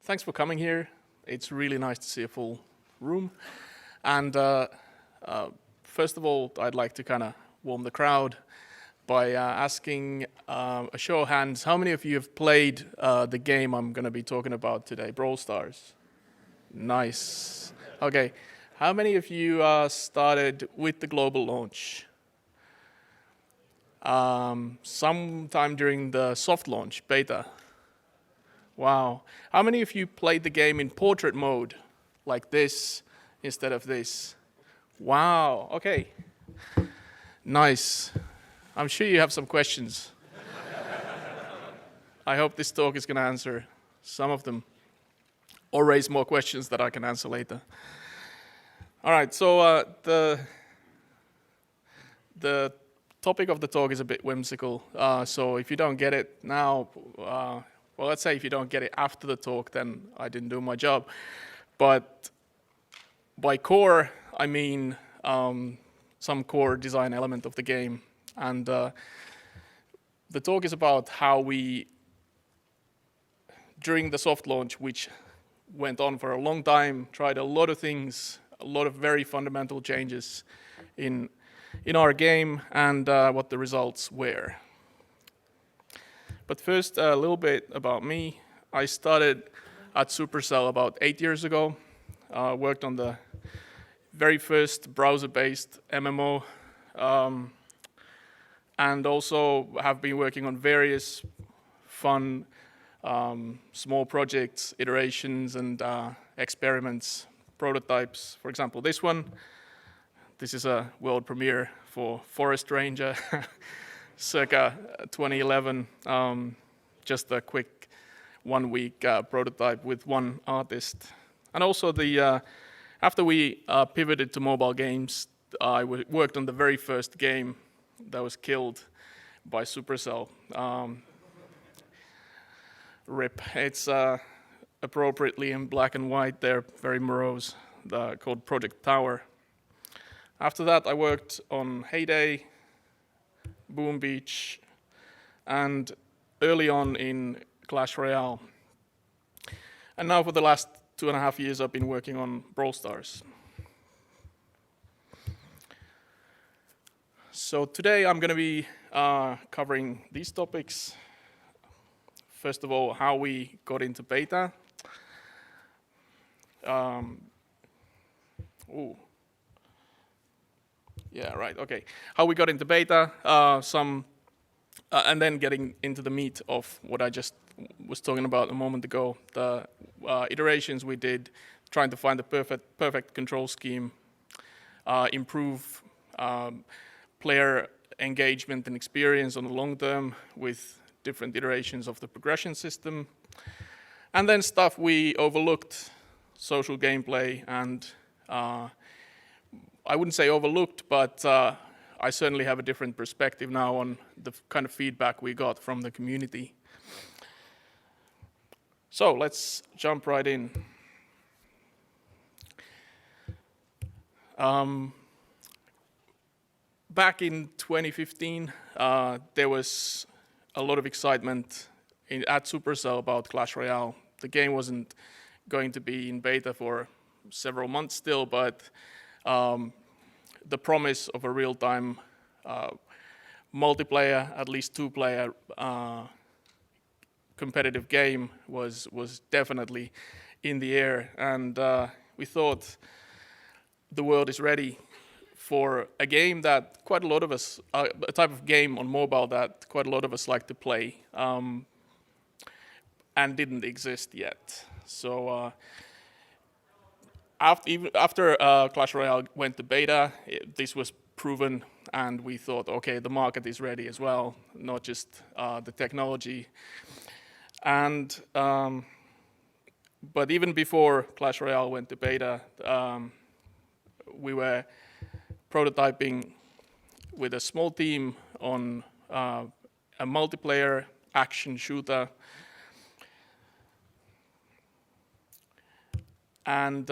Thanks for coming here. It's really nice to see a full room. And first of all, I'd like to kind of warm the crowd by asking a show of hands, how many of you have played the game I'm going to be talking about today, Brawl Stars? Nice. Okay. How many of you started with the global launch? Sometime during the soft launch, beta. Wow. How many of you played the game in portrait mode, like this, instead of this? Wow. Okay. Nice. I'm sure you have some questions. I hope this talk is going to answer some of them, or raise more questions that I can answer later. All right, so the topic of the talk is a bit whimsical. So if you don't get it now, well, let's say if you don't get it after the talk, then I didn't do my job. But by core, I mean some core design element of the game. And the talk is about how we, during the soft launch, which went on for a long time, tried a lot of things, a lot of very fundamental changes in our game, and what the results were. But first, a little bit about me. I started at Supercell about 8 years ago. Worked on the very first browser-based MMO, and also have been working on various fun small projects, iterations, and experiments, prototypes. For example, this one. This is a world premiere for Forest Ranger, circa 2011. Just a quick 1 week prototype with one artist. And also after we pivoted to mobile games, I worked on the very first game that was killed by Supercell. RIP. It's appropriately in black and white. They're very morose, called Project Tower. After that, I worked on Heyday, Boom Beach, and early on in Clash Royale. And now for the last 2.5 years, I've been working on Brawl Stars. So today I'm going to be covering these topics. First of all, how we got into beta. Yeah, right, okay. How we got into beta, and then getting into the meat of what I just was talking about a moment ago, the iterations we did, trying to find the perfect control scheme, improve player engagement and experience on the long term with different iterations of the progression system, and then stuff we overlooked, social gameplay, and I wouldn't say overlooked, but I certainly have a different perspective now on the kind of feedback we got from the community. So let's jump right in. Back in 2015, there was a lot of excitement at Supercell about Clash Royale. The game wasn't going to be in beta for several months still, but the promise of a real-time multiplayer, at least two-player competitive game was definitely in the air, and we thought the world is ready for a game that quite a lot of us, a type of game on mobile that quite a lot of us like to play, and didn't exist yet. So after Clash Royale went to beta, this was proven, and we thought, okay, the market is ready as well, not just the technology. And but even before Clash Royale went to beta, we were prototyping with a small team on a multiplayer action shooter. And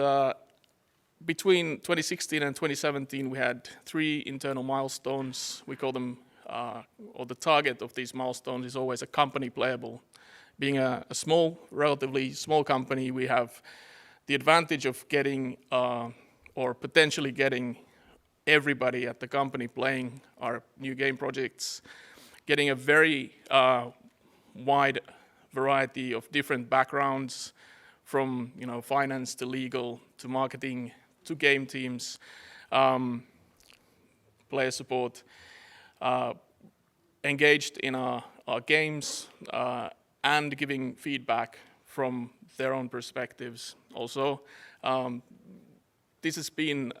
between 2016 and 2017, we had 3 internal milestones. We call them, or the target of these milestones is always a company playable Being a relatively small company, we have the advantage of getting, or potentially getting, everybody at the company playing our new game projects, getting a very wide variety of different backgrounds, from finance to legal to marketing to game teams, player support, engaged in our games, and giving feedback from their own perspectives. Also, this has been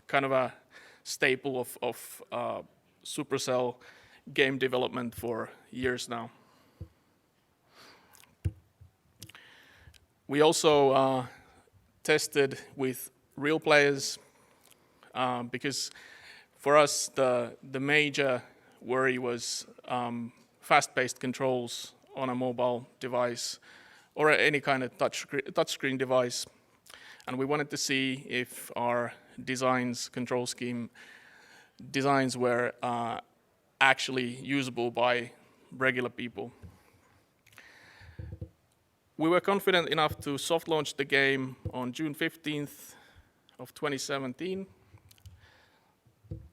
kind of a staple of Supercell game development for years now. We also tested with real players because for us the major worry was fast-paced controls on a mobile device or any kind of touchscreen device, and we wanted to see if our control scheme designs were actually usable by regular people. We were confident enough to soft launch the game on June 15th of 2017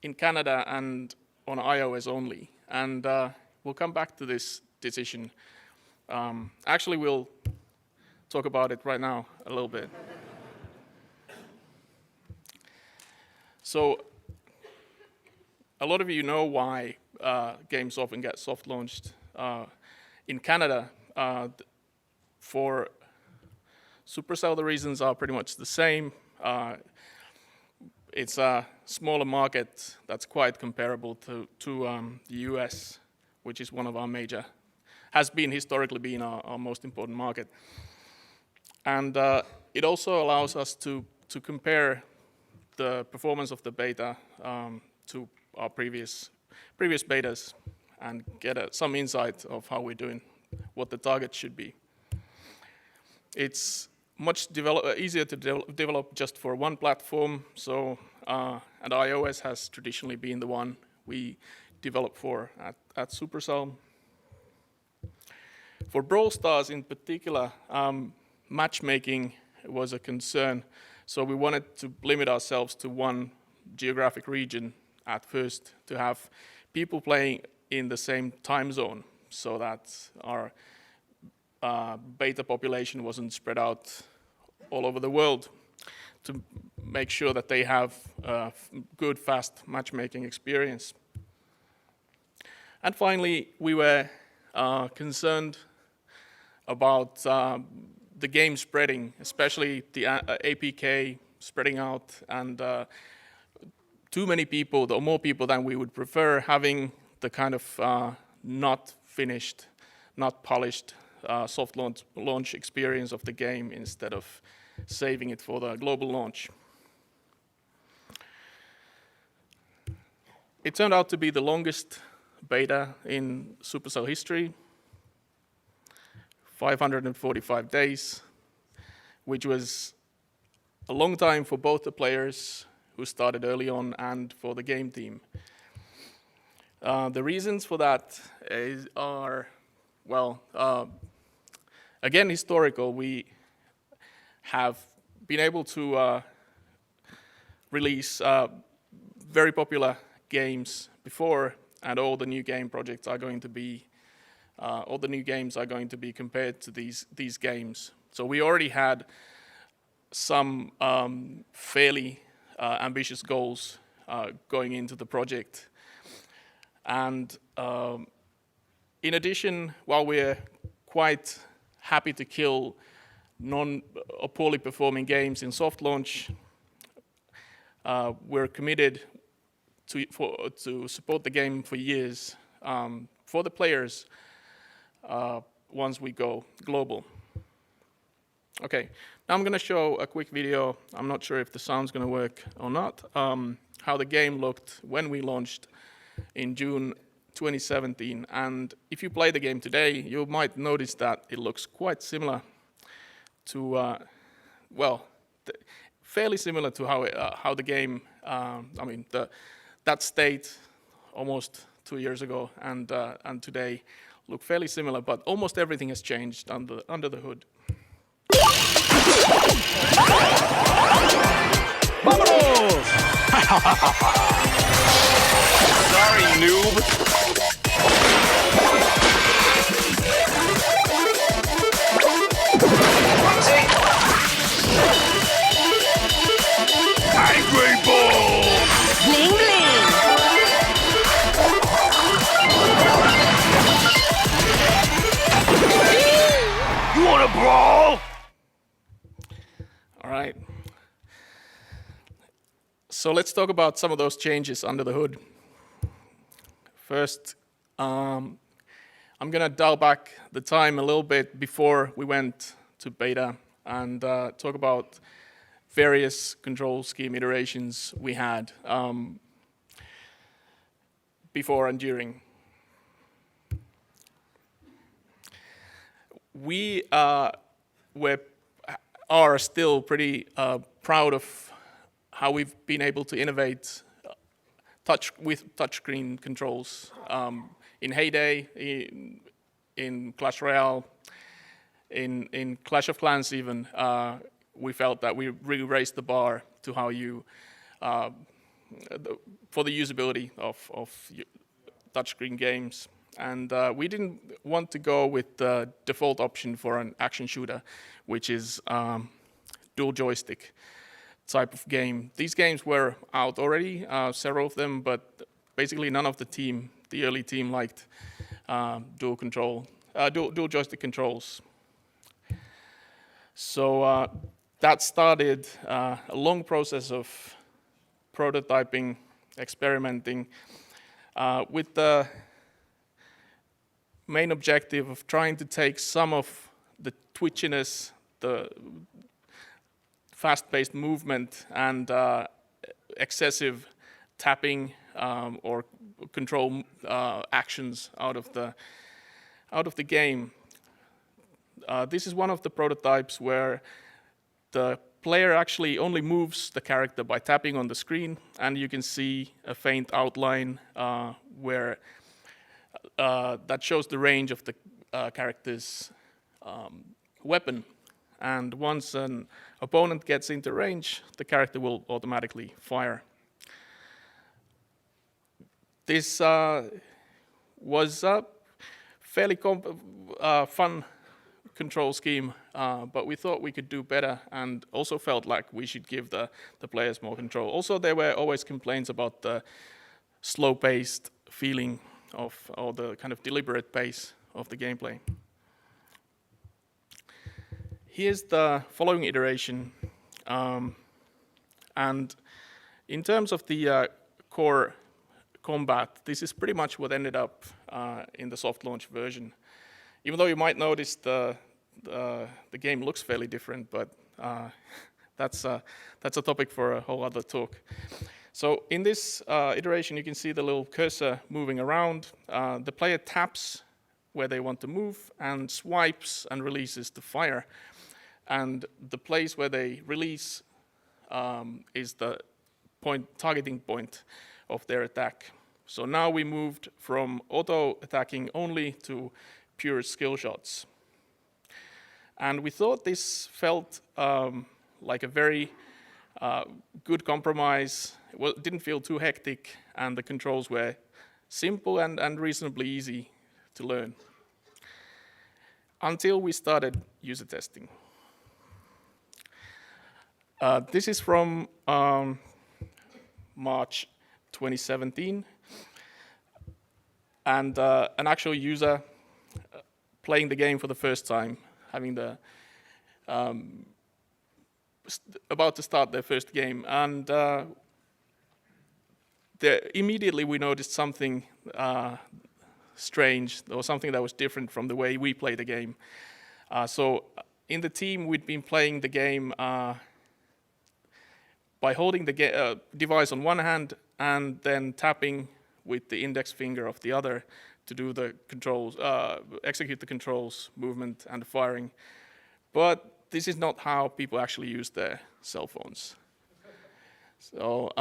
in Canada and on iOS only. And we'll come back to this decision. Actually, we'll talk about it right now a little bit. So a lot of you know why games often get soft launched. In Canada, for Supercell, the reasons are pretty much the same. It's a smaller market that's quite comparable to the US, which is one of our has historically been our most important market. And it also allows us to compare the performance of the beta to our previous betas and get some insight of how we're doing, what the target should be. It's much easier to develop just for one platform, so and iOS has traditionally been the one we develop for at Supercell. For Brawl Stars in particular, matchmaking was a concern, so we wanted to limit ourselves to one geographic region at first to have people playing in the same time zone, so that our beta population wasn't spread out all over the world, to make sure that they have a good, fast matchmaking experience. And finally, we were concerned about the game spreading, especially the APK spreading out, and too many people, or more people than we would prefer, having the kind of not finished, not polished soft launch experience of the game instead of saving it for the global launch. It turned out to be the longest beta in Supercell history, 545 days, which was a long time for both the players who started early on and for the game team. The reasons for that are, well, again, historical. We have been able to release very popular games before, and all the new game projects are going to be, all the new games are going to be compared to these games. So we already had some fairly ambitious goals going into the project. And in addition, while we're quite happy to kill or poorly performing games in soft launch, we're committed to support the game for years for the players once we go global. Okay, now I'm going to show a quick video. I'm not sure if the sound's going to work or not. How the game looked when we launched in June 2017. And if you play the game today, you might notice that it looks quite similar to, fairly similar to how the game, that state almost 2 years ago and today look fairly similar, but almost everything has changed under the hood. Vámonos! Sorry, noob. Angry Ball! Bling bling! You wanna brawl? All right. So let's talk about some of those changes under the hood. First, I'm gonna dial back the time a little bit before we went to beta and talk about various control scheme iterations we had before and during. We are still pretty proud of how we've been able to innovate with touchscreen controls. In Heyday, in Clash Royale, in Clash of Clans even, we felt that we really raised the bar to how you, for the usability of touchscreen games. And we didn't want to go with the default option for an action shooter, which is dual joystick type of game. These games were out already, several of them, but basically none of the early team liked dual joystick controls. So that started a long process of prototyping, experimenting, with the main objective of trying to take some of the twitchiness, the fast-paced movement, and excessive tapping or control actions out of the game. This is one of the prototypes where the player actually only moves the character by tapping on the screen, and you can see a faint outline where that shows the range of the character's weapon. And once an opponent gets into range, the character will automatically fire. This was a fairly fun control scheme, but we thought we could do better and also felt like we should give the players more control. Also, there were always complaints about the slow-paced feeling or the kind of deliberate pace of the gameplay. Here's the following iteration. And in terms of the core combat, this is pretty much what ended up in the soft launch version. Even though you might notice the game looks fairly different, but that's a topic for a whole other talk. So in this iteration, you can see the little cursor moving around. The player taps where they want to move and swipes and releases to fire. And the place where they release is the targeting point of their attack. So now we moved from auto-attacking only to pure skill shots. And we thought this felt like a very good compromise. It didn't feel too hectic, and the controls were simple and reasonably easy to learn. Until we started user testing. This is from March 2017, and an actual user playing the game for the first time, having about to start their first game, and immediately we noticed something strange, or something that was different from the way we play the game. So in the team, we'd been playing the game by holding the device on one hand and then tapping with the index finger of the other to do the controls, execute the controls, movement, and firing. But this is not how people actually use their cell phones. So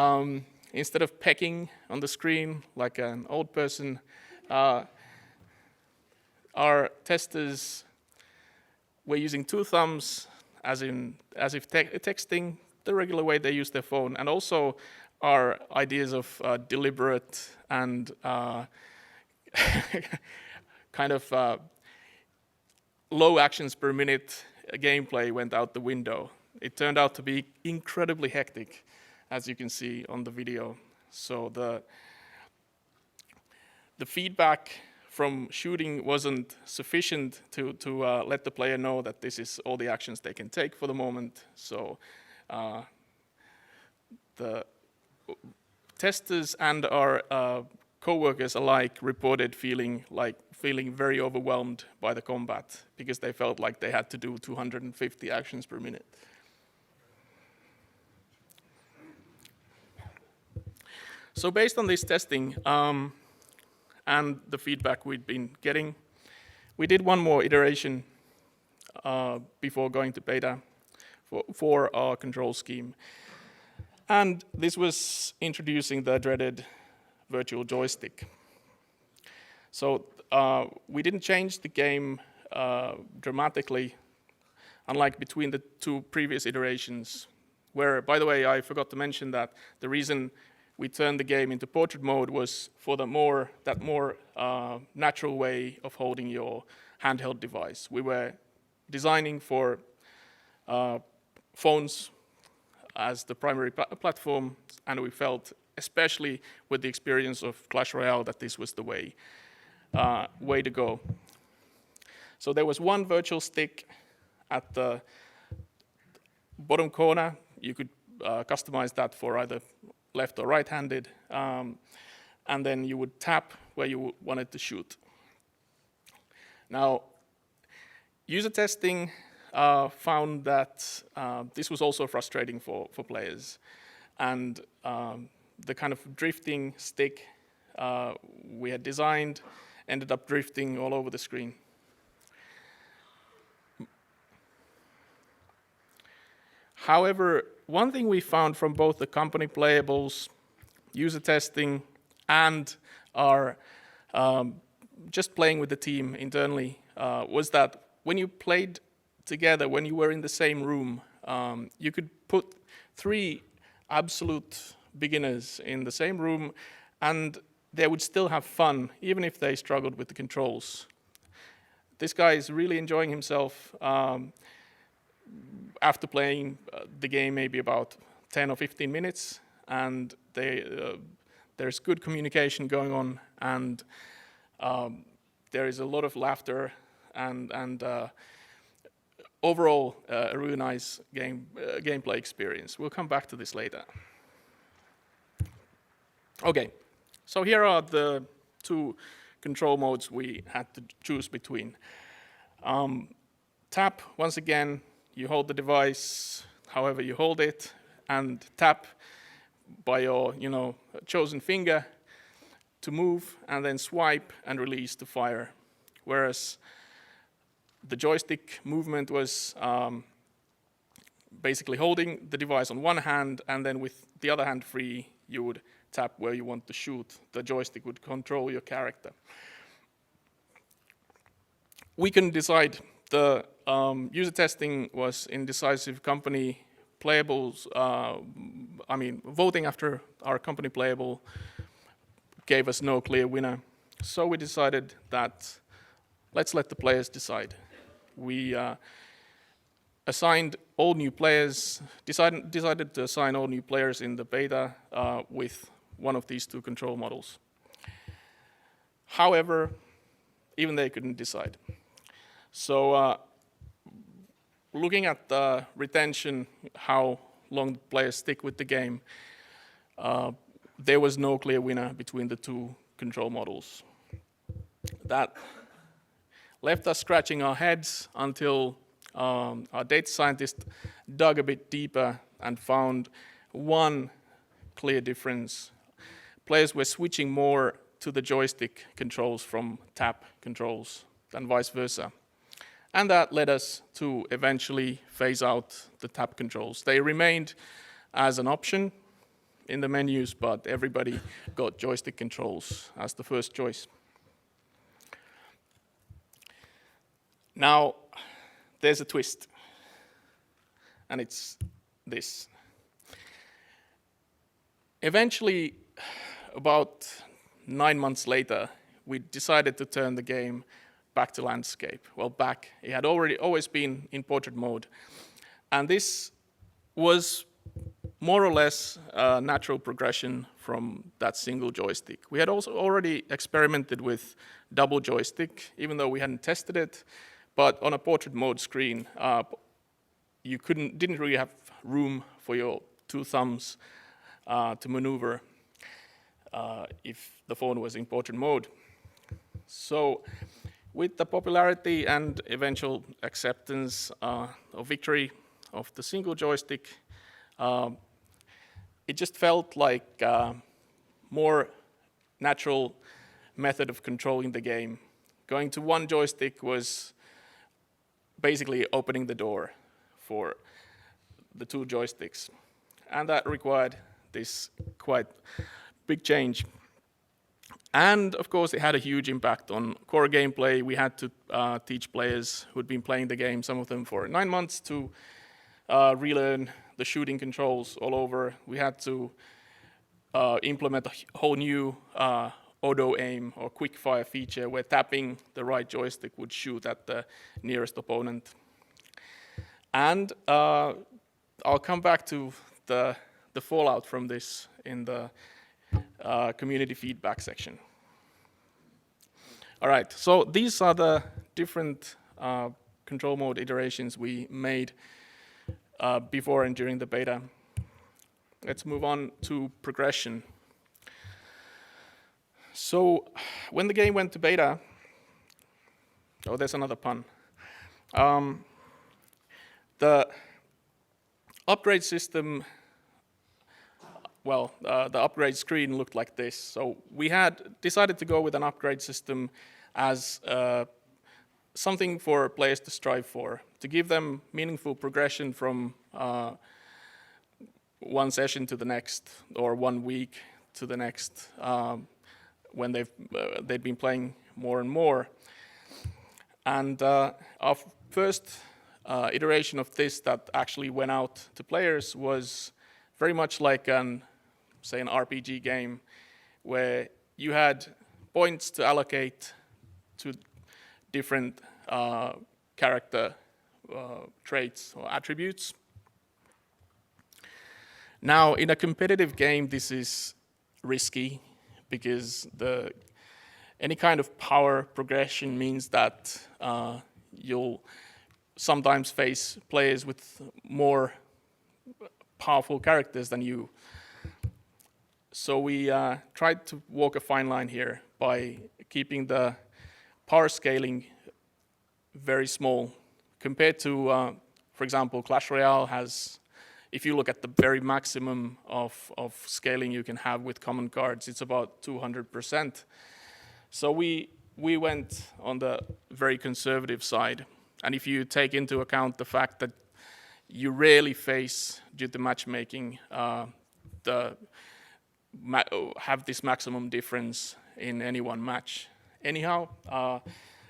instead of pecking on the screen like an old person, our testers were using 2 thumbs, as if texting the regular way they use their phone, and also our ideas of deliberate and kind of low actions per minute gameplay went out the window. It turned out to be incredibly hectic, as you can see on the video. So the feedback from shooting wasn't sufficient to let the player know that this is all the actions they can take for the moment. So the testers and our co-workers alike reported feeling very overwhelmed by the combat because they felt like they had to do 250 actions per minute. So based on this testing and the feedback we'd been getting, we did one more iteration before going to beta for our control scheme. And this was introducing the dreaded virtual joystick. So we didn't change the game dramatically, unlike between the 2 previous iterations, where, by the way, I forgot to mention that the reason we turned the game into portrait mode was for that more natural way of holding your handheld device. We were designing for phones as the primary platform, and we felt, especially with the experience of Clash Royale, that this was the way to go. So there was one virtual stick at the bottom corner. You could customize that for either left or right-handed, and then you would tap where you wanted to shoot. Now, user testing found that this was also frustrating for players, and the kind of drifting stick we had designed ended up drifting all over the screen. However, one thing we found from both the company playables, user testing, and our just playing with the team internally was that when you played together, when you were in the same room, you could put 3 absolute beginners in the same room and they would still have fun, even if they struggled with the controls. This guy is really enjoying himself after playing the game maybe about 10 or 15 minutes, and there's good communication going on, and there is a lot of laughter and overall a really nice gameplay experience. We'll come back to this later. Okay, so here are the 2 control modes we had to choose between. Tap, once again, you hold the device however you hold it, and tap by your chosen finger to move, and then swipe and release to fire. Whereas the joystick movement was basically holding the device on one hand, and then with the other hand free, you would tap where you want to shoot. The joystick would control your character. We can decide. The user testing was indecisive. Company playables, voting after our company playable gave us no clear winner. So we decided that let's let the players decide. We assigned all new players, decided to assign all new players in the beta with one of these 2 control models. However, even they couldn't decide. So looking at the retention, how long the players stick with the game, there was no clear winner between the 2 control models. That left us scratching our heads until our data scientist dug a bit deeper and found one clear difference. Players were switching more to the joystick controls from tap controls than vice versa. And that led us to eventually phase out the tap controls. They remained as an option in the menus, but everybody got joystick controls as the first choice. Now, there's a twist, and it's this. Eventually, about 9 months later, we decided to turn the game back to landscape. Well, back. It had always been in portrait mode. And this was more or less a natural progression from that single joystick. We had also already experimented with double joystick, even though we hadn't tested it. But on a portrait mode screen, you didn't really have room for your two thumbs to maneuver if the phone was in portrait mode. So with the popularity and eventual acceptance or victory of the single joystick, it just felt like a more natural method of controlling the game. Going to one joystick was basically opening the door for the two joysticks. And that required this quite big change. And of course, it had a huge impact on core gameplay. We had to teach players who'd been playing the game, some of them for 9 months, to relearn the shooting controls all over. We had to implement a whole new auto aim or quick fire feature where tapping the right joystick would shoot at the nearest opponent. And I'll come back to the fallout from this in the community feedback section. All right, so these are the different control mode iterations we made before and during the beta. Let's move on to progression. So when the game went to beta, oh, there's another pun. The upgrade system, well, the upgrade screen looked like this. So we had decided to go with an upgrade system as something for players to strive for, to give them meaningful progression from one session to the next, or 1 week to the next, when they'd been playing more and more. And our first iteration of this that actually went out to players was very much like an RPG game, where you had points to allocate to different character traits or attributes. Now, in a competitive game, this is risky because any kind of power progression means that you'll sometimes face players with more powerful characters than you. So we tried to walk a fine line here by keeping the power scaling very small compared to, for example, Clash Royale has, if you look at the very maximum of scaling you can have with common cards, it's about 200%. So we went on the very conservative side. And if you take into account the fact that you rarely face, due to matchmaking, have this maximum difference in any one match. Anyhow,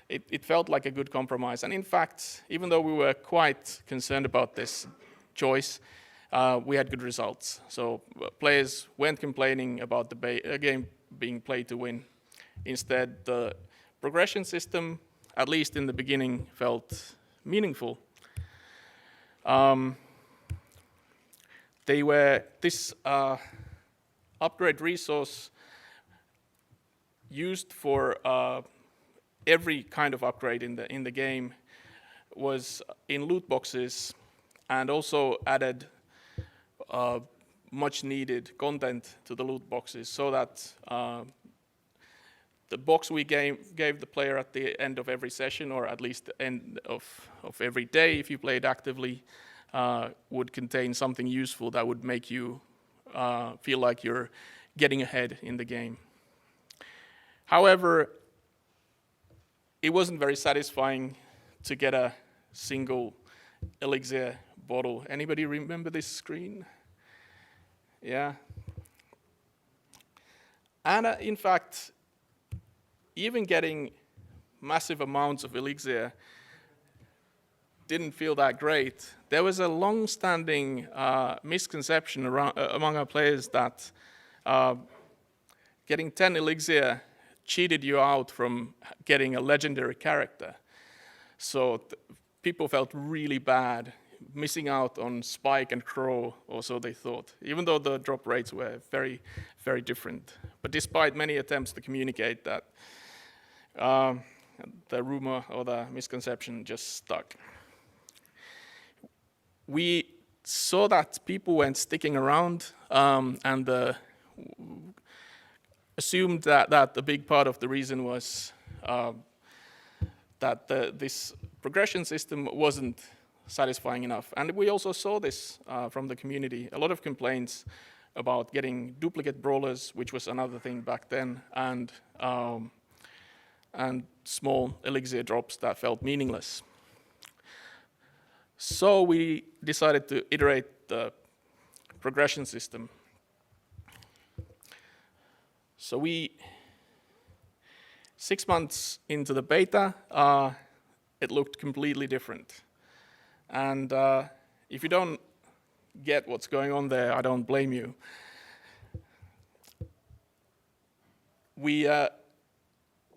it felt like a good compromise. And in fact, even though we were quite concerned about this choice, we had good results. So players weren't complaining about the game being played to win. Instead, the progression system, at least in the beginning, felt meaningful. This upgrade resource used for every kind of upgrade in the game was in loot boxes, and also added much needed content to the loot boxes, so that the box we gave the player at the end of every session, or at least the end of every day if you played actively, would contain something useful that would make you feel like you're getting ahead in the game. However, it wasn't very satisfying to get a single elixir bottle. Anybody remember this screen? Yeah. And in fact, even getting massive amounts of elixir didn't feel that great. There was a long-standing misconception among our players that getting 10 elixir cheated you out from getting a legendary character. So people felt really bad missing out on Spike and Crow, or so they thought, even though the drop rates were very, very different. But despite many attempts to communicate that, the rumor or the misconception just stuck. We saw that people weren't sticking around and assumed that a big part of the reason was that this progression system wasn't satisfying enough. And we also saw this from the community. A lot of complaints about getting duplicate brawlers, which was another thing back then, and small elixir drops that felt meaningless. So we decided to iterate the progression system. So 6 months into the beta, it looked completely different. And if you don't get what's going on there, I don't blame you. We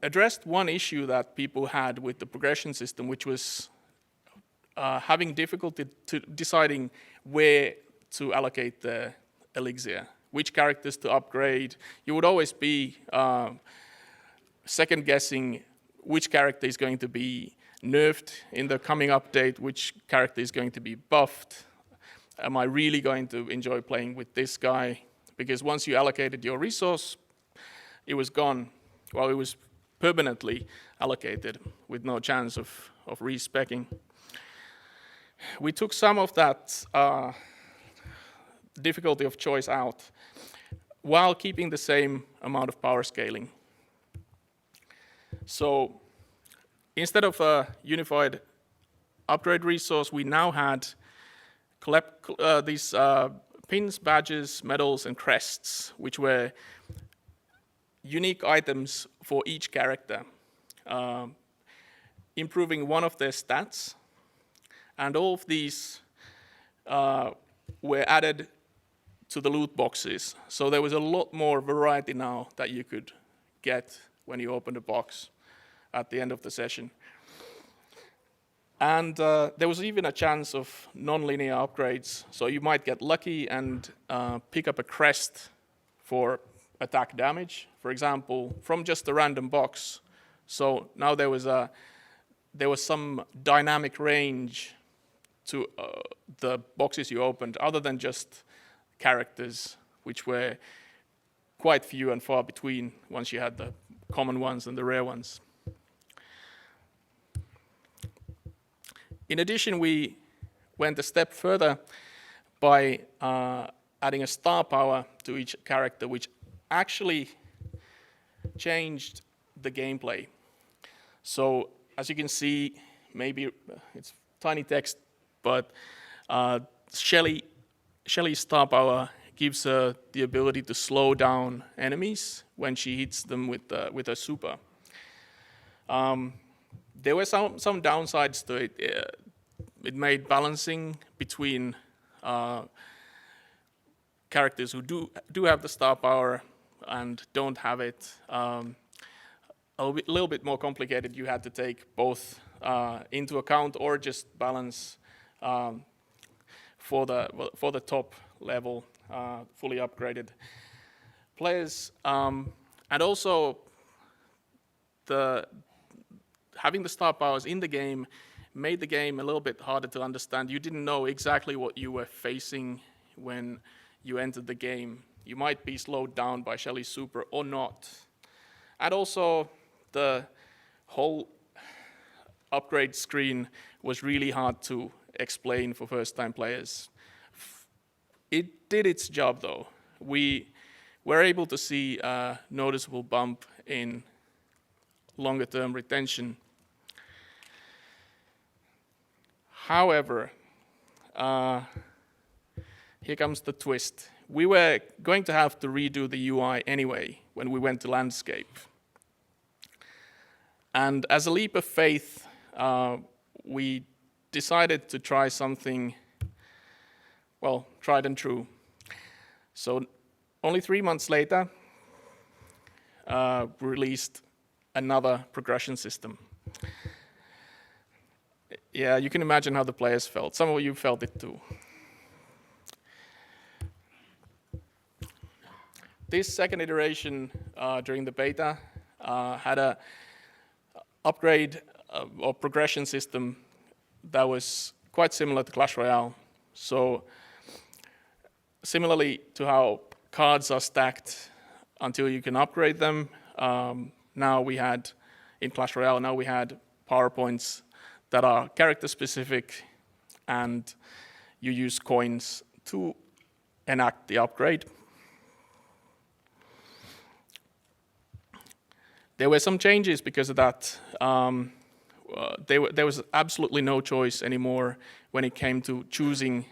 addressed one issue that people had with the progression system, which was having difficulty deciding where to allocate the elixir, which characters to upgrade. You would always be second guessing which character is going to be nerfed in the coming update, which character is going to be buffed. Am I really going to enjoy playing with this guy? Because once you allocated your resource, it was gone. Well, it was permanently allocated with no chance of respecking. We took some of that difficulty of choice out while keeping the same amount of power scaling. So instead of a unified upgrade resource, we now had these pins, badges, medals, and crests, which were unique items for each character, improving one of their stats. And all of these were added to the loot boxes. So there was a lot more variety now that you could get when you opened a box at the end of the session. And there was even a chance of non-linear upgrades. So you might get lucky and pick up a crest for attack damage, for example, from just a random box. So now there was some dynamic range to the boxes you opened, other than just characters, which were quite few and far between once you had the common ones and the rare ones. In addition, we went a step further by adding a star power to each character, which actually changed the gameplay. So as you can see, maybe it's tiny text, but Shelly's star power gives her the ability to slow down enemies when she hits them with her super. There were some downsides to it. It made balancing between characters who do have the star power and don't have it a little bit more complicated. You had to take both into account, or just balance for the top level fully upgraded players, and also having the star powers in the game made the game a little bit harder to understand. You didn't know exactly what you were facing when you entered the game. You might be slowed down by Shelly's super or not. And also, the whole upgrade screen was really hard to explain for first-time players. It did its job, though. We were able to see a noticeable bump in longer-term retention. However, here comes the twist. We were going to have to redo the UI anyway when we went to landscape. And as a leap of faith, we decided to try something, well, tried and true. So only 3 months later, we released another progression system. Yeah, you can imagine how the players felt. Some of you felt it too. This second iteration during the beta had a upgrade or progression system that was quite similar to Clash Royale. So similarly to how cards are stacked until you can upgrade them, now we had, in Clash Royale, now we had power points that are character specific, and you use coins to enact the upgrade. There were some changes because of that. There was absolutely no choice anymore when it came to choosing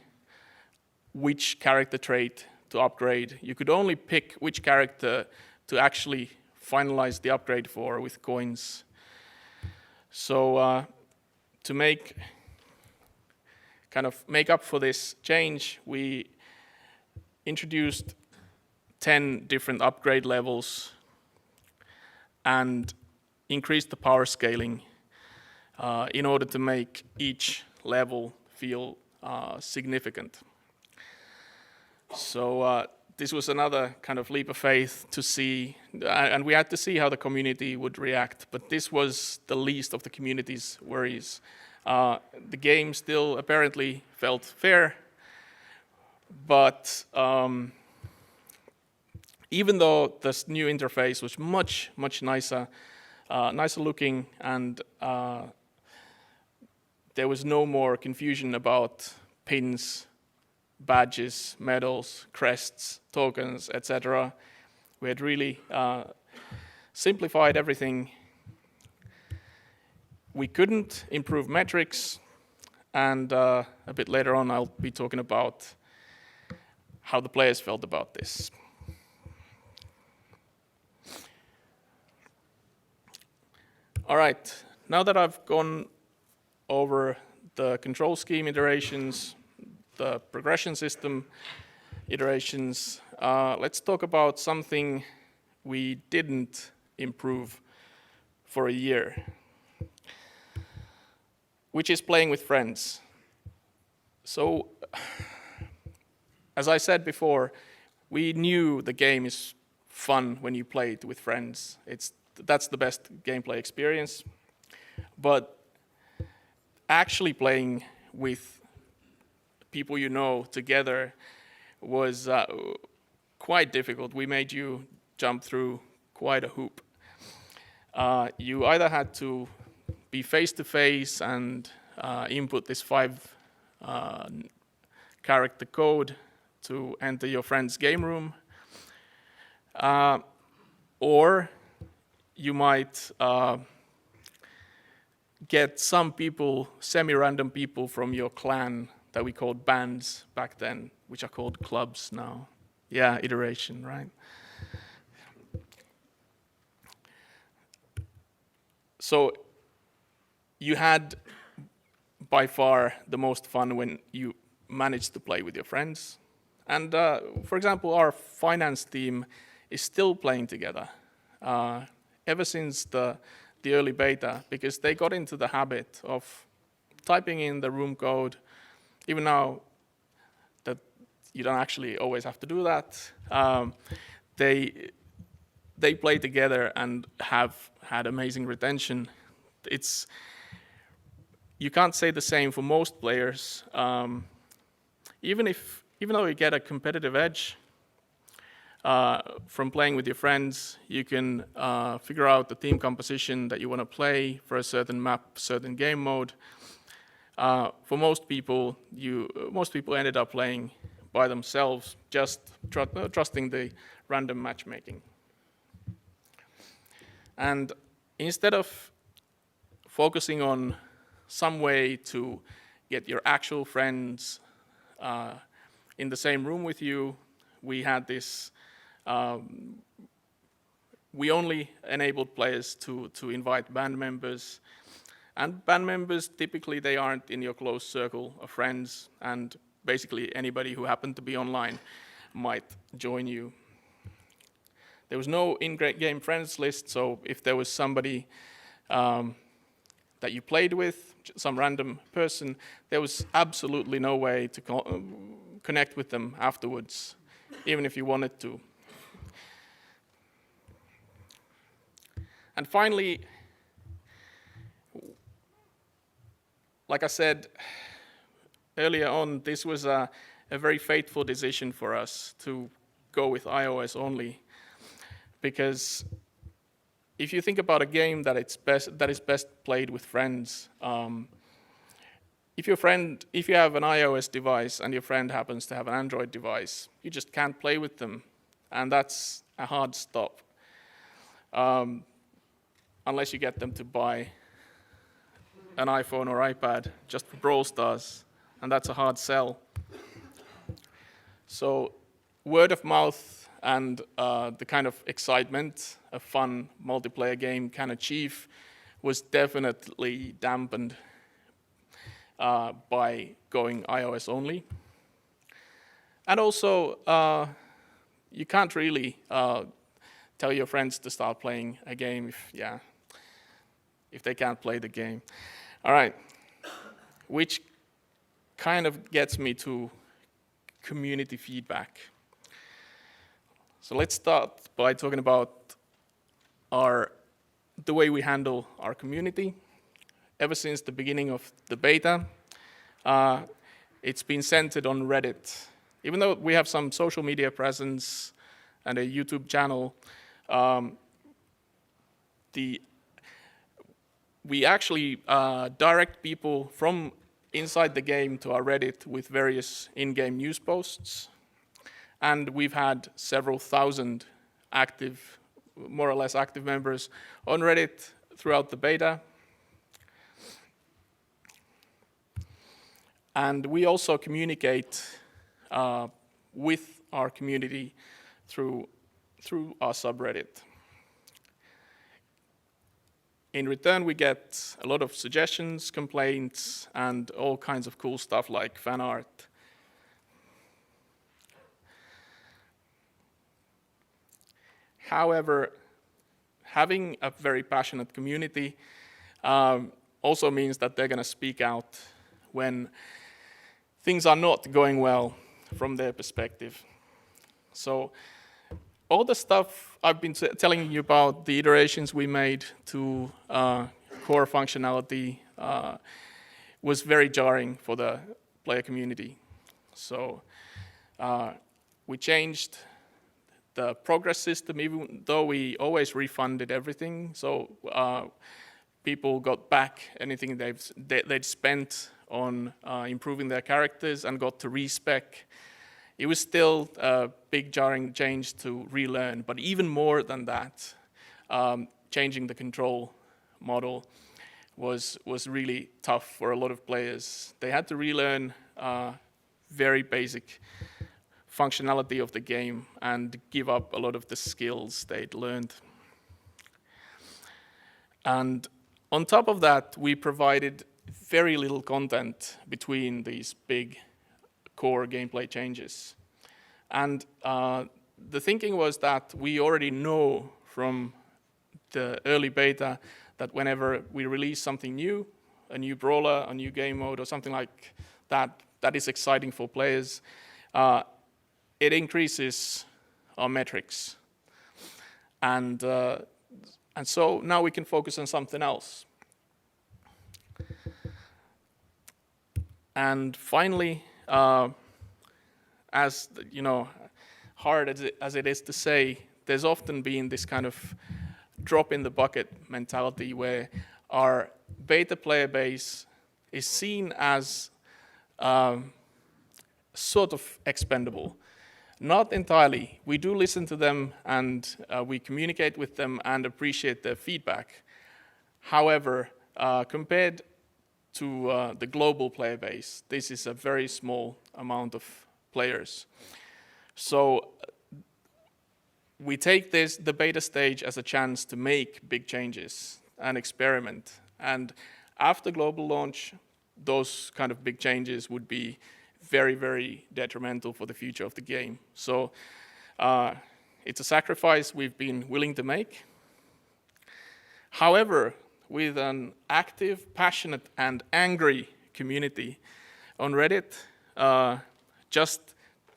which character trait to upgrade. You could only pick which character to actually finalize the upgrade for with coins. So to make up for this change, we introduced 10 different upgrade levels and increased the power scaling in order to make each level feel significant. So this was another kind of leap of faith to see, and we had to see how the community would react, but this was the least of the community's worries. The game still apparently felt fair, but even though this new interface was much nicer looking, and there was no more confusion about pins, badges, medals, crests, tokens, etc. We had really simplified everything. We couldn't improve metrics, and a bit later on I'll be talking about how the players felt about this. All right, now that I've gone over the control scheme iterations, the progression system iterations, let's talk about something we didn't improve for a year, which is playing with friends. So, as I said before, we knew the game is fun when you play it with friends. That's the best gameplay experience. But actually playing with people you know together was quite difficult. We made you jump through quite a hoop. You either had to be face-to-face and input this 5-character code to enter your friend's game room, or you might get some people, semi-random people from your clan that we called bands back then, which are called clubs now. Yeah, iteration, right? So you had by far the most fun when you managed to play with your friends. And for example, our finance team is still playing together ever since the early beta, because they got into the habit of typing in the room code, even now that you don't actually always have to do that. They play together and have had amazing retention. You can't say the same for most players. Even though you get a competitive edge from playing with your friends, you can figure out the team composition that you want to play for a certain map, certain game mode. For most people ended up playing by themselves, just trusting the random matchmaking. And instead of focusing on some way to get your actual friends in the same room with you, we had this. We only enabled players to invite band members. And band members, typically they aren't in your close circle of friends, and basically anybody who happened to be online might join you. There was no in-game friends list, so if there was somebody that you played with, some random person, there was absolutely no way to connect with them afterwards, even if you wanted to. And finally, like I said earlier on, this was a very fateful decision for us to go with iOS only, because if you think about a game that is best played with friends, if you have an iOS device and your friend happens to have an Android device, you just can't play with them, and that's a hard stop, unless you get them to buy an iPhone or iPad just for Brawl Stars, and that's a hard sell. So word of mouth and the kind of excitement a fun multiplayer game can achieve was definitely dampened by going iOS only. And also, you can't really tell your friends to start playing a game if they can't play the game. All right, which kind of gets me to community feedback. So let's start by talking about the way we handle our community. Ever since the beginning of the beta, it's been centered on Reddit. Even though we have some social media presence and a YouTube channel, we actually direct people from inside the game to our Reddit with various in-game news posts. And we've had several thousand more or less active members on Reddit throughout the beta. And we also communicate with our community through our subreddit. In return, we get a lot of suggestions, complaints, and all kinds of cool stuff like fan art. However, having a very passionate community also means that they're going to speak out when things are not going well from their perspective. So all the stuff I've been telling you about, the iterations we made to core functionality, was very jarring for the player community. So we changed the progress system, even though we always refunded everything. So people got back anything they'd spent on improving their characters and got to respec. It was still a big jarring change to relearn, but even more than that, changing the control model was really tough for a lot of players. They had to relearn very basic functionality of the game and give up a lot of the skills they'd learned. And on top of that, we provided very little content between these big core gameplay changes. And the thinking was that we already know from the early beta that whenever we release something new, a new brawler, a new game mode, or something like that, that is exciting for players, it increases our metrics. And so now we can focus on something else. And finally, as you know, hard as it is to say, there's often been this kind of drop in the bucket mentality where our beta player base is seen as sort of expendable. Not entirely. We do listen to them and we communicate with them and appreciate their feedback. However, compared to the global player base, this is a very small amount of players. So we take the beta stage as a chance to make big changes and experiment. And After global launch, those kind of big changes would be very, very detrimental for the future of the game. So it's a sacrifice we've been willing to make. However, with an active, passionate, and angry community on Reddit, just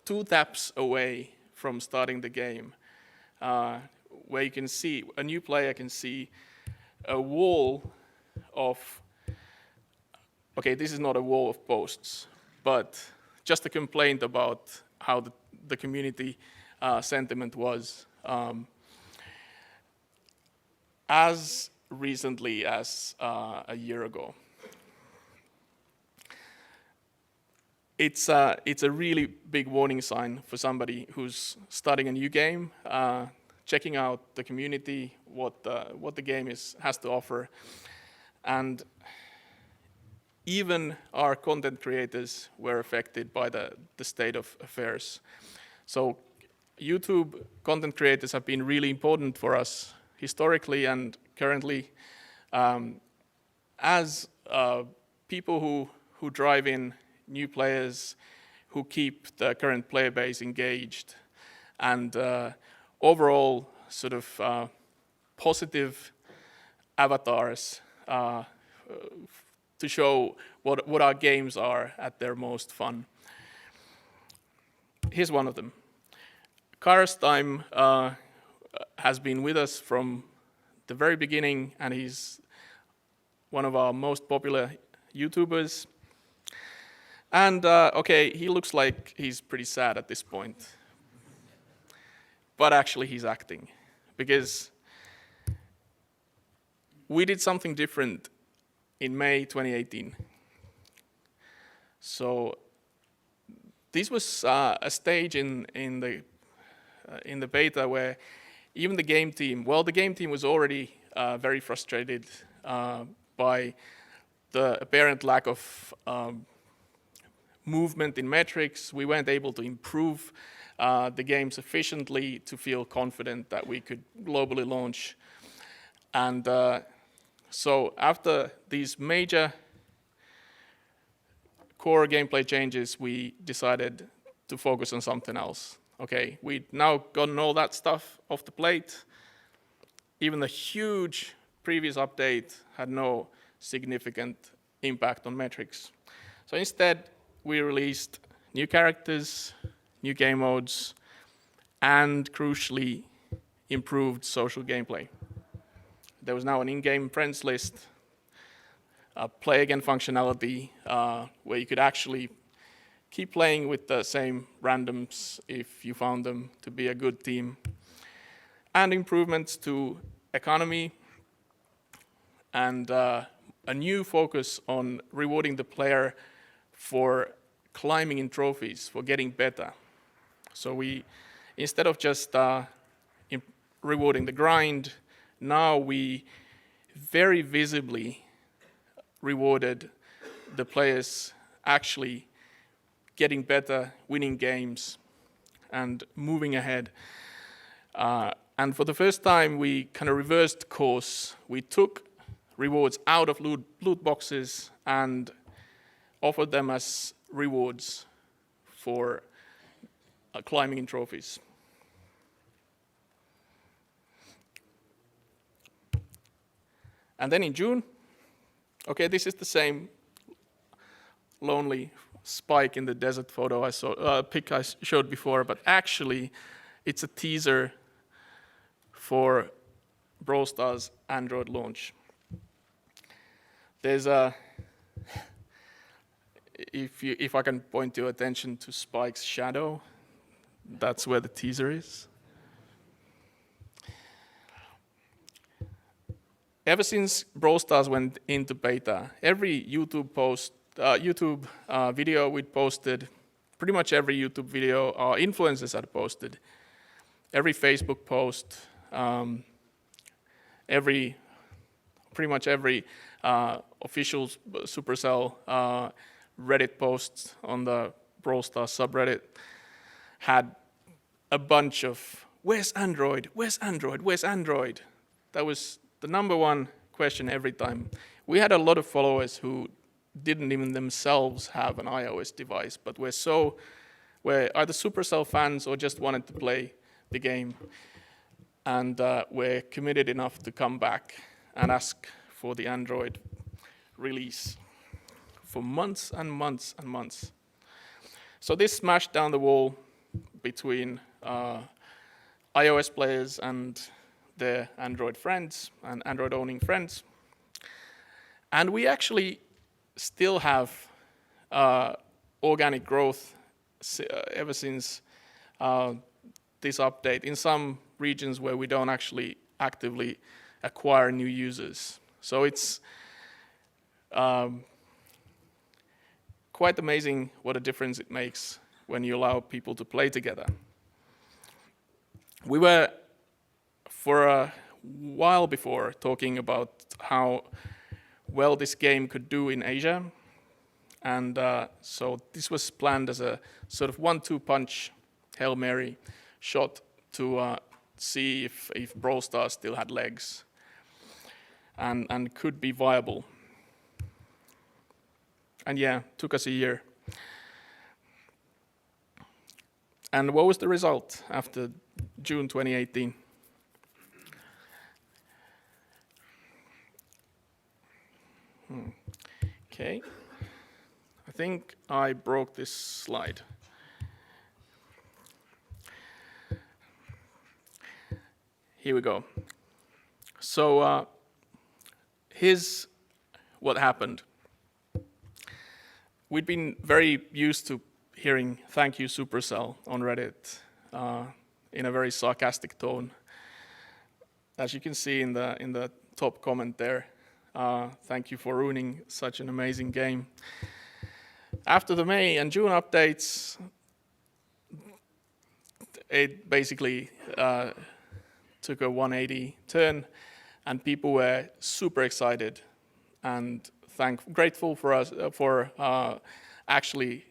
2 taps away from starting the game, where you can see, a new player can see a wall of, okay, this is not a wall of posts, but just a complaint about how the community sentiment was. As recently as a year ago. It's a really big warning sign for somebody who's starting a new game, checking out the community, what the game has to offer. And even our content creators were affected by the state of affairs. So YouTube content creators have been really important for us historically and currently, as people who drive in new players, who keep the current player base engaged, and overall sort of positive avatars to show what our games are at their most fun. Here's one of them. Karstime has been with us from the very beginning, and he's one of our most popular YouTubers. And okay, he looks like he's pretty sad at this point. But actually he's acting, because we did something different in May 2018. So this was a stage in the beta where even the game team was already very frustrated by the apparent lack of movement in metrics. We weren't able to improve the game sufficiently to feel confident that we could globally launch. And so after these major core gameplay changes, we decided to focus on something else. Okay, we'd now gotten all that stuff off the plate. Even the huge previous update had no significant impact on metrics. So instead, we released new characters, new game modes, and crucially, improved social gameplay. There was now an in-game friends list, a play again functionality, where you could actually keep playing with the same randoms if you found them to be a good team, and improvements to economy, and a new focus on rewarding the player for climbing in trophies, for getting better. So we, instead of just rewarding the grind, now we very visibly rewarded the players actually getting better, winning games, and moving ahead. And for the first time, we kind of reversed course. We took rewards out of loot boxes and offered them as rewards for climbing in trophies. And then in June, okay, this is the same lonely spike in the desert photo I saw, pic I showed before, but actually it's a teaser for Brawl Stars Android launch. There's a, if I can point your attention to Spike's shadow, that's where the teaser is. Ever since Brawl Stars went into beta, every YouTube video we'd posted, pretty much every YouTube video our influencers had posted, every Facebook post, pretty much every official Supercell Reddit post on the Brawl Stars subreddit had a bunch of, where's Android? Where's Android? Where's Android? That was the number one question every time. we had a lot of followers who didn't even themselves have an iOS device, but were either Supercell fans or just wanted to play the game, and were committed enough to come back and ask for the Android release for months and months and months. So this smashed down the wall between iOS players and their Android friends and Android-owning friends. And we actually still have organic growth ever since this update in some regions where we don't actually actively acquire new users. So it's quite amazing what a difference it makes when you allow people to play together. We were, for a while before, talking about how well this game could do in Asia. And so this was planned as a sort of 1-2 punch Hail Mary shot to see if Brawl Stars still had legs and could be viable. And yeah, took us a year. And what was the result after June 2018? Okay. I think I broke this slide. Here we go. So here's what happened. We'd been very used to hearing "Thank you, Supercell" on Reddit in a very sarcastic tone. As you can see in the top comment there, thank you for ruining such an amazing game. After the May and June updates, it basically took a 180 turn, and people were super excited and grateful for us for actually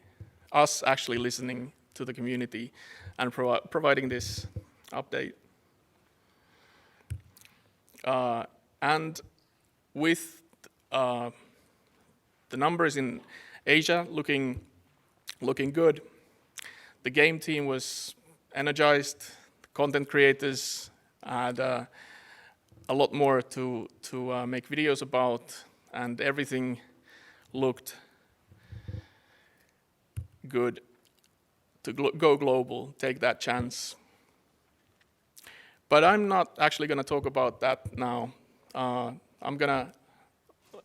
listening to the community and providing this update. And with the numbers in Asia looking good, the game team was energized. Content creators had a lot more to make videos about, and everything looked good to go global, take that chance. But I'm not actually going to talk about that now. I'm going to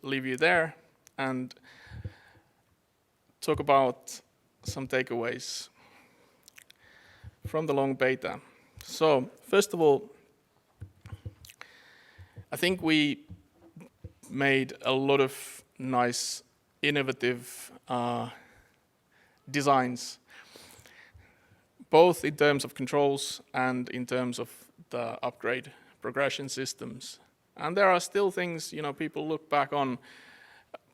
leave you there and talk about some takeaways from the long beta. So, first of all, I think we made a lot of nice, innovative designs, both in terms of controls and in terms of the upgrade progression systems. And there are still things, people look back on,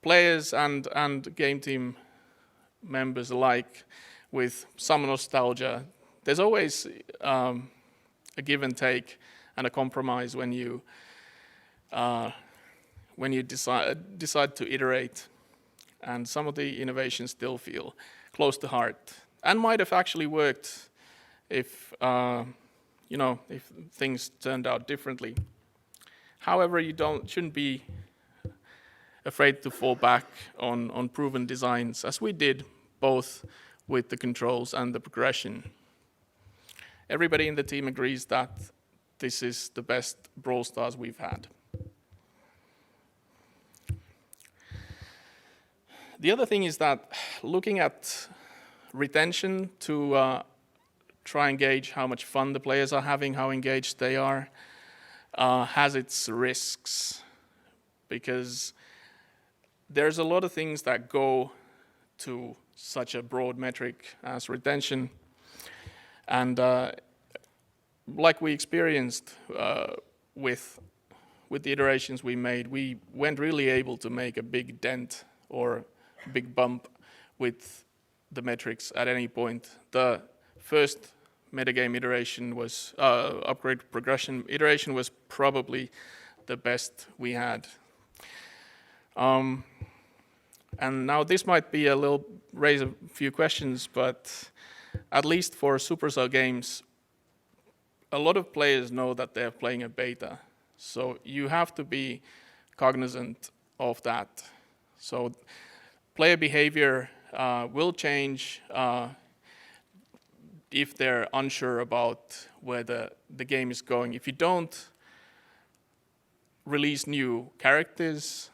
players and game team members alike, with some nostalgia. There's always a give and take and a compromise when you decide to iterate, and some of the innovations still feel close to heart and might have actually worked if if things turned out differently. However, you shouldn't be afraid to fall back on proven designs, as we did, both with the controls and the progression. Everybody in the team agrees that this is the best Brawl Stars we've had. The other thing is that looking at retention to try and gauge how much fun the players are having, how engaged they are, has its risks, because there's a lot of things that go to such a broad metric as retention. And like we experienced with the iterations we made, we weren't really able to make a big dent or big bump with the metrics at any point. The first metagame iteration was, upgrade progression iteration was probably the best we had. And now this might be raise a few questions, but at least for Supercell games, a lot of players know that they're playing a beta. So you have to be cognizant of that. So player behavior will change if they're unsure about where the game is going. If you don't release new characters,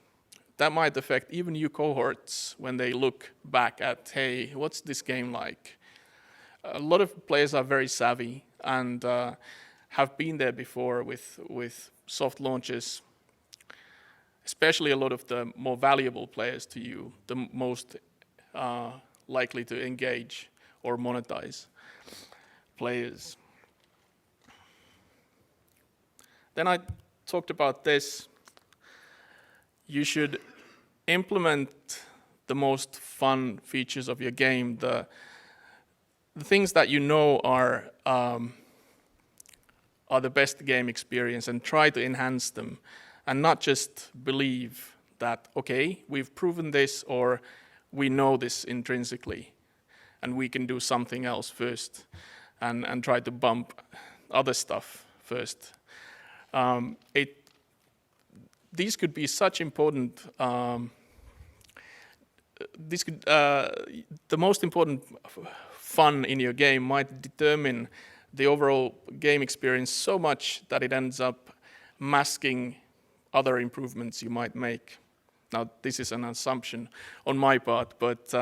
that might affect even new cohorts when they look back at, hey, what's this game like? A lot of players are very savvy and have been there before with soft launches, especially a lot of the more valuable players to you, the most likely to engage or monetize players. Then I talked about this. You should implement the most fun features of your game, the things that you know are the best game experience, and try to enhance them, and not just believe that, okay, we've proven this or we know this intrinsically and we can do something else first and try to bump other stuff first. These could be such important. The most important fun in your game might determine the overall game experience so much that it ends up masking other improvements you might make. Now, this is an assumption on my part, but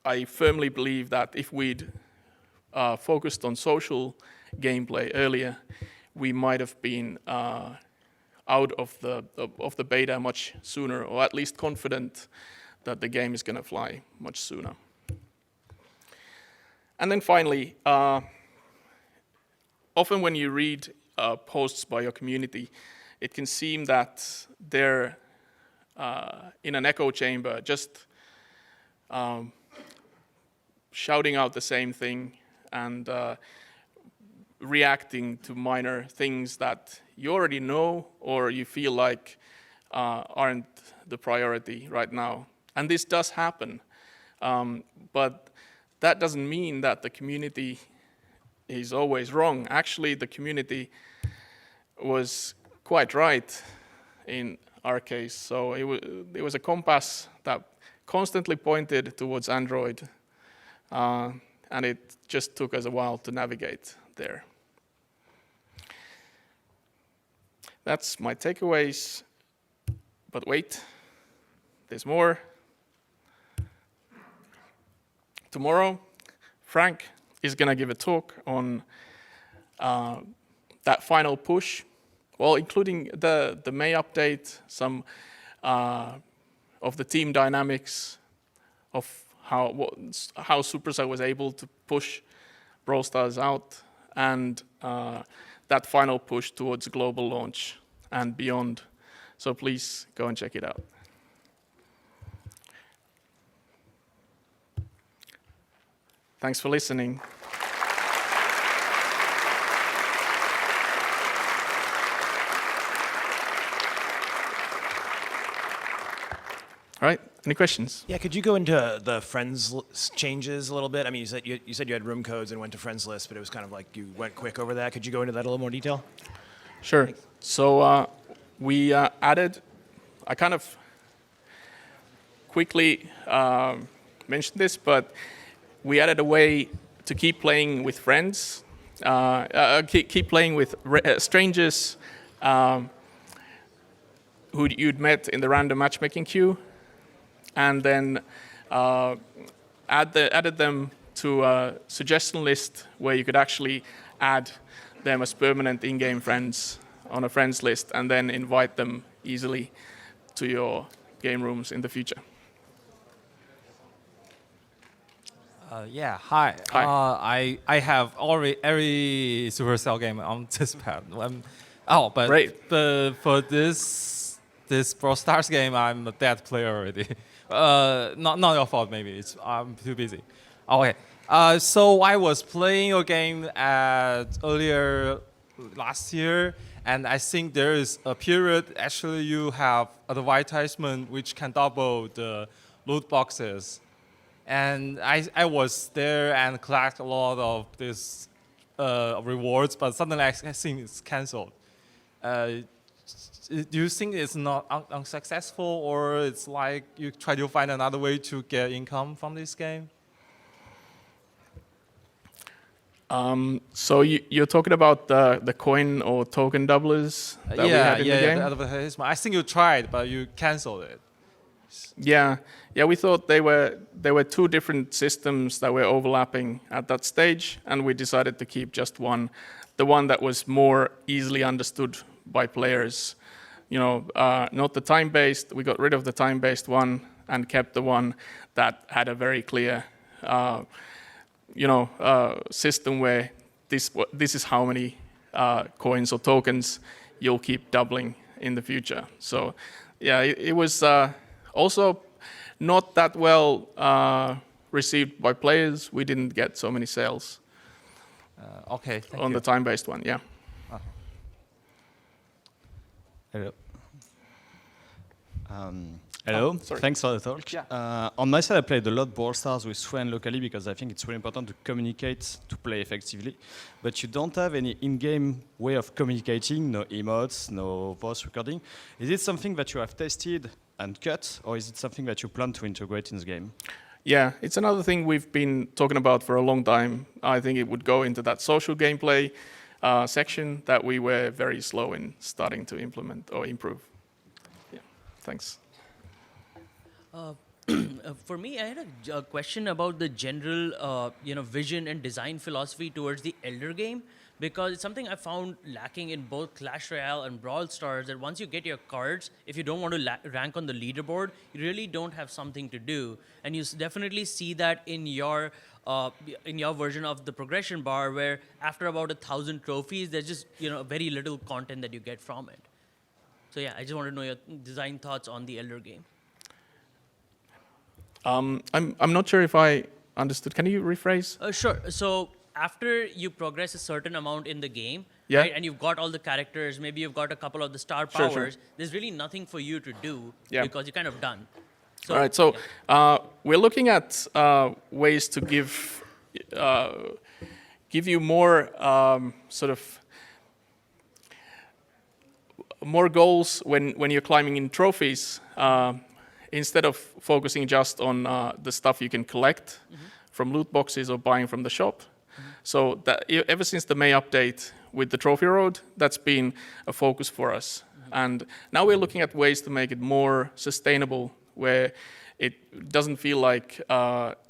I firmly believe that if we'd focused on social gameplay earlier, we might have been out of the beta much sooner, or at least confident that the game is going to fly much sooner. And then finally, often when you read posts by your community, it can seem that they're in an echo chamber, just shouting out the same thing and reacting to minor things that you already know or you feel like aren't the priority right now. And this does happen, but that doesn't mean that the community is always wrong. Actually, the community was quite right in our case. So it was a compass that constantly pointed towards Android, and it just took us a while to navigate there. That's my takeaways, but wait, there's more. Tomorrow, Frank is going to give a talk on that final push, well, including the May update, some of the team dynamics of how Supercell was able to push Brawl Stars out, and that final push towards global launch and beyond. So please go and check it out. Thanks for listening. All right, any questions? Yeah, could you go into the friends changes a little bit? I mean, you said you had room codes and went to friends list, but it was kind of like you went quick over that. Could you go into that in a little more detail? Sure. So we added, I kind of quickly mentioned this, but we added a way to keep playing with friends, keep playing with strangers who you'd met in the random matchmaking queue, and then added them to a suggestion list where you could actually add them as permanent in-game friends on a friends list and then invite them easily to your game rooms in the future. Yeah, hi. Hi. I have already every Supercell game on this pad. But Great. For this Brawl Stars game, I'm a dead player already. Not your fault, maybe. I'm too busy. Okay. So I was playing your game earlier last year, And I think there is a period actually you have advertisement which can double the loot boxes. And I was there and collect a lot of these rewards, but suddenly I think it's canceled. Do you think it's not unsuccessful, or it's like you try to find another way to get income from this game? So you're talking about the coin or token doublers that we had in the game? The advertisement. I think you tried, but you canceled it. Yeah, we thought they were two different systems that were overlapping at that stage, and we decided to keep just one, the one that was more easily understood by players. Not the time-based. We got rid of the time-based one and kept the one that had a very clear, system where this is how many coins or tokens you'll keep doubling in the future. So, yeah, it was also not that well received by players. We didn't get so many sales Okay, thank on you. the time-based one. Yeah. Hello. Hello. sorry. Thanks for the talk. On my side, I played a lot Brawl Stars with friends locally because I think it's really important to communicate to play effectively. But you don't have any in-game way of communicating, no emotes, no voice recording. Is it something that you have tested and cut, or is it something that you plan to integrate in the game? Yeah, it's another thing we've been talking about for a long time. I think it would go into that social gameplay section that we were very slow in starting to implement or improve. Yeah, thanks. For me, I had a question about the general, vision and design philosophy towards the Elder game, because it's something I found lacking in both Clash Royale and Brawl Stars. That once you get your cards, if you don't want to rank on the leaderboard, you really don't have something to do, and you definitely see that in your version of the progression bar, where after about 1,000 trophies, there's just very little content that you get from it. So yeah, I just want to know your design thoughts on the Elder game. I'm not sure if I understood. Can you rephrase? Sure. So after you progress a certain amount in the game, Yeah. right, and you've got all the characters, maybe you've got a couple of the star Sure, powers, sure. there's really nothing for you to do Yeah. because you're kind of done. So, All right, so we're looking at ways to give you more sort of more goals when you're climbing in trophies. Instead of focusing just on the stuff you can collect from loot boxes or buying from the shop. So that ever since the May update with the trophy road, that's been a focus for us. And now we're looking at ways to make it more sustainable, where it doesn't feel like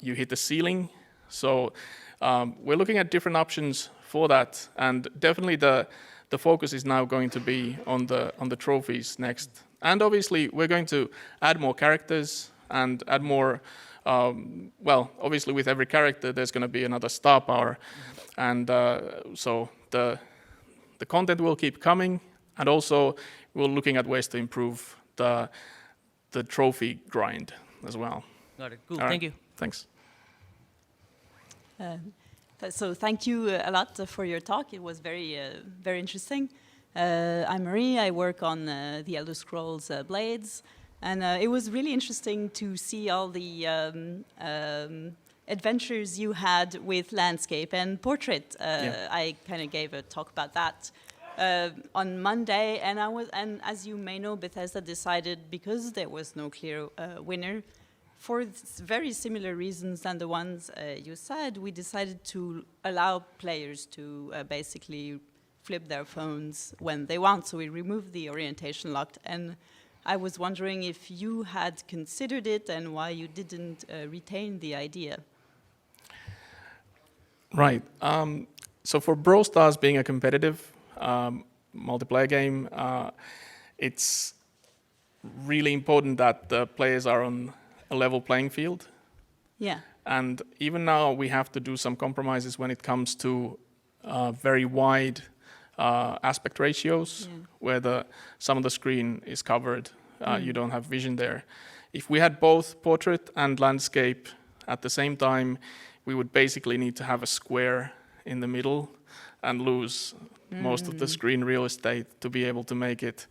you hit the ceiling. So we're looking at different options for that. And definitely the focus is now going to be on the trophies next. And obviously, we're going to add more characters and add more. Obviously, with every character, there's going to be another star power, and so the content will keep coming. And also, we're looking at ways to improve the trophy grind as well. got it. Cool. All right. Thank you. Thanks. So thank you a lot for your talk. It was very interesting. I'm Marie. I work on the Elder Scrolls Blades, and it was really interesting to see all the adventures you had with landscape and portrait. I kind of gave a talk about that on Monday, and as you may know, Bethesda decided, because there was no clear winner, for very similar reasons than the ones you said, we decided to allow players to basically flip their phones when they want. So we removed the orientation lock. And I was wondering if you had considered it and why you didn't retain the idea. Right. So for Brawl Stars being a competitive multiplayer game, it's really important that the players are on a level playing field. Yeah. And even now, we have to do some compromises when it comes to very wide aspect ratios, where some of the screen is covered. You don't have vision there. If we had both portrait and landscape at the same time, we would basically need to have a square in the middle and lose, most of the screen real estate to be able to make it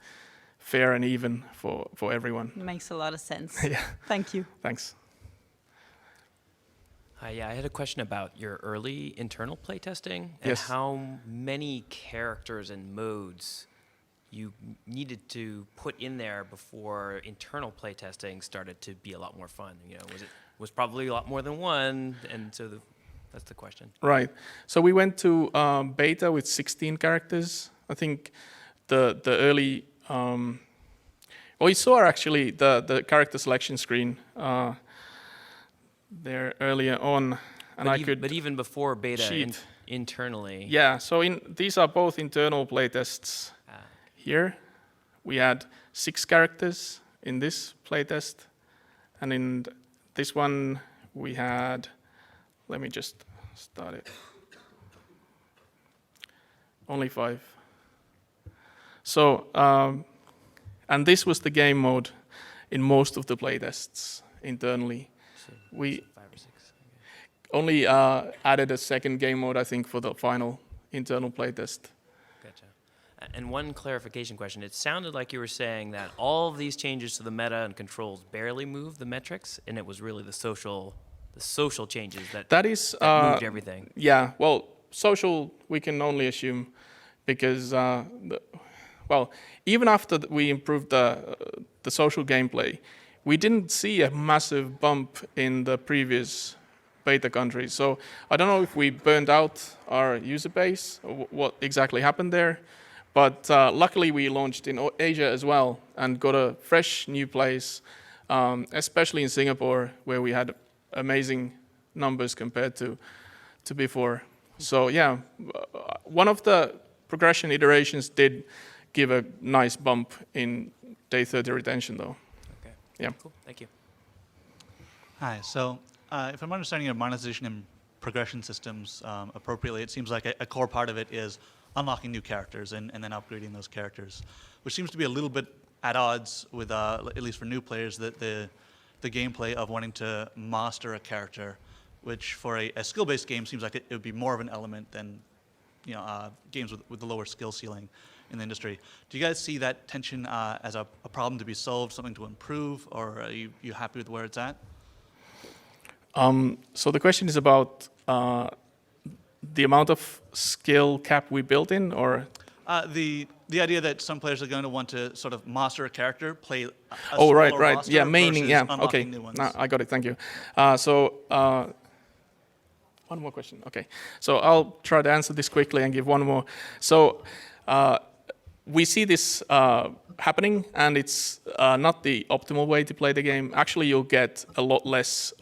fair and even for everyone. Makes a lot of sense. Yeah, Thank you. thanks. Hi, yeah, I had a question about your early internal playtesting and Yes. how many characters and modes you needed to put in there before internal playtesting started to be a lot more fun. You know, was probably a lot more than one, and so that's the question. Right. So we went to beta with 16 characters. I think the early, well, you saw actually the character selection screen there earlier on, and I could. But even before beta, cheat. internally. Yeah. So these are both internal playtests. Here, we had 6 characters in this playtest, and in this one we had. Let me just start it. Only 5. So, and this was the game mode in most of the playtests internally. We 5 or 6. only added a second game mode, I think, for the final internal playtest. Gotcha. And one clarification question. It sounded like you were saying that all of these changes to the meta and controls barely moved the metrics, and it was really the social changes That is moved everything. Yeah. Well, social we can only assume, because even after we improved the social gameplay, we didn't see a massive bump in the previous beta countries. So I don't know if we burned out our user base or what exactly happened there. But luckily we launched in Asia as well and got a fresh new place, especially in Singapore, where we had amazing numbers compared to before. So yeah, one of the progression iterations did give a nice bump in day 30 retention though. Okay. Yeah. Cool. Thank you. Hi. So, if I'm understanding your monetization and progression systems appropriately, it seems like a core part of it is unlocking new characters and then upgrading those characters, which seems to be a little bit at odds with, at least for new players, the gameplay of wanting to master a character, which for a skill-based game seems like it would be more of an element than games with the lower skill ceiling in the industry. Do you guys see that tension as a problem to be solved, something to improve, or are you happy with where it's at? So the question is about the amount of skill cap we built in, or The idea that some players are going to want to sort of master a character, play a right, smaller right, roster yeah, maining, versus yeah, unlocking okay. new ones. No, I got it. Thank you. One more question. Okay, so I'll try to answer this quickly and give one more. So we see this happening, and it's not the optimal way to play the game. Actually, you'll get a lot less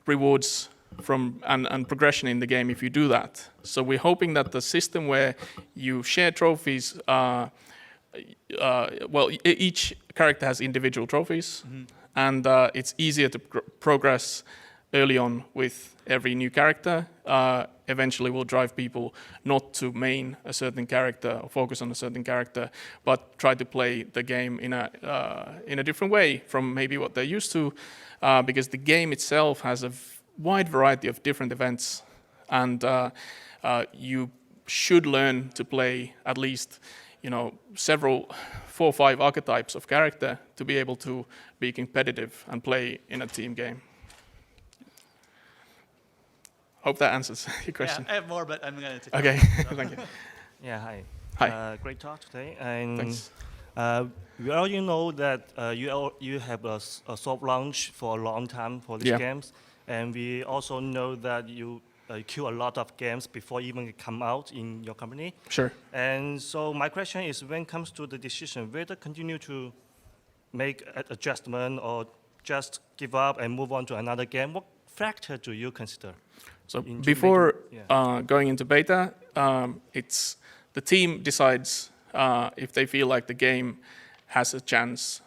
rewards from and progression in the game if you do that. So we're hoping that the system where you share trophies, each character has individual trophies, and it's easier to progress early on with every new character. Eventually will drive people not to main a certain character or focus on a certain character, but try to play the game in a different way from maybe what they're used to, because the game itself has a wide variety of different events, and you should learn to play at least, 4 or 5 archetypes of character to be able to be competitive and play in a team game. Hope that answers your question. Yeah, I have more, but I'm going to take Okay, it. thank you. Yeah, hi. Hi. Great talk today. And Thanks. we already know that you have a soft launch for a long time for these Yeah. games. And we also know that you queue a lot of games before even it come out in your company. Sure. And so my question is, when it comes to the decision, whether continue to make an adjustment or just give up and move on to another game, what factor do you consider? So into before making- going into beta, it's the team decides if they feel like the game has a chance.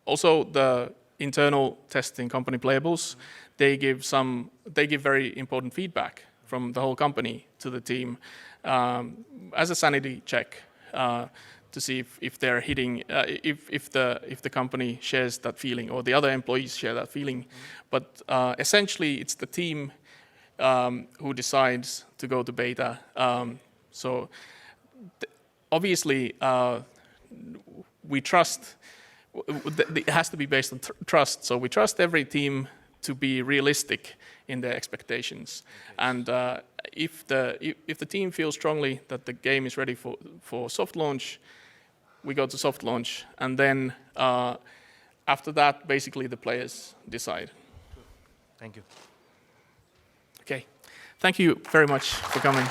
Also, the internal testing company playables, they give very important feedback from the whole company to the team as a sanity check to see if they're hitting, if the company shares that feeling or the other employees share that feeling. But essentially, it's the team who decides to go to beta. So obviously, we trust. It has to be based on trust. So we trust every team to be realistic in their expectations. And if the team feels strongly that the game is ready for soft launch, we go to soft launch, and then after that, basically the players decide. Thank you. Okay, thank you very much for coming.